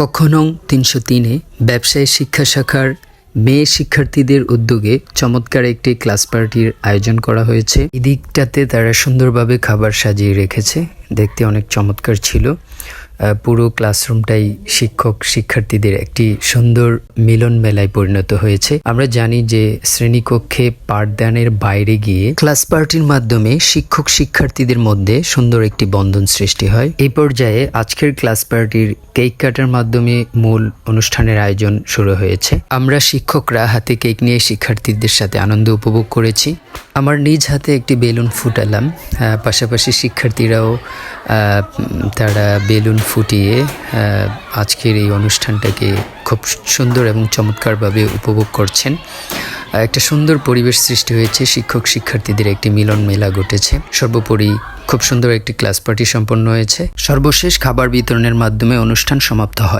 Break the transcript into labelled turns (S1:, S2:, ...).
S1: কক্ষ নং ৩০৩-এ ব্যবসায় শিক্ষা শাখার মেয়ে শিক্ষার্থীদের উদ্যোগে চমৎকার একটি ক্লাস পার্টির আয়োজন করা হয়েছে। এদিকটাতে তারা সুন্দরভাবে খাবার সাজিয়ে রেখেছে, দেখতে অনেক চমৎকার ছিল। পুরো ক্লাসরুমটাই শিক্ষক শিক্ষার্থীদের একটি সুন্দর মিলন মেলায় পরিণত হয়েছে। আমরা জানি যে শ্রেণীকক্ষে পাঠদানের বাইরে গিয়ে ক্লাস পার্টির মাধ্যমে শিক্ষক শিক্ষার্থীদের মধ্যে সুন্দর একটি বন্ধন সৃষ্টি হয়। এই পর্যায়ে আজকের ক্লাস পার্টির কেক কাটার মাধ্যমে মূল অনুষ্ঠানের আয়োজন শুরু হয়েছে। আমরা শিক্ষকরা হাতে কেক নিয়ে শিক্ষার্থীদের সাথে আনন্দ উপভোগ করেছি। আমার নিজ হাতে একটি বেলুন ফুটালাম, পাশাপাশি শিক্ষার্থীরাও তারা বেলুন ফুটিয়ে আজকের এই অনুষ্ঠানটাকে খুব সুন্দর এবং চমৎকারভাবে উপভোগ করছেন। একটা সুন্দর পরিবেশ সৃষ্টি হয়েছে, শিক্ষক শিক্ষার্থীদের একটি মিলন মেলা ঘটেছে। সর্বোপরি খুব সুন্দর একটি ক্লাস পার্টি সম্পন্ন হয়েছে। সর্বশেষ খাবার বিতরণের মাধ্যমে অনুষ্ঠান সমাপ্ত হয়।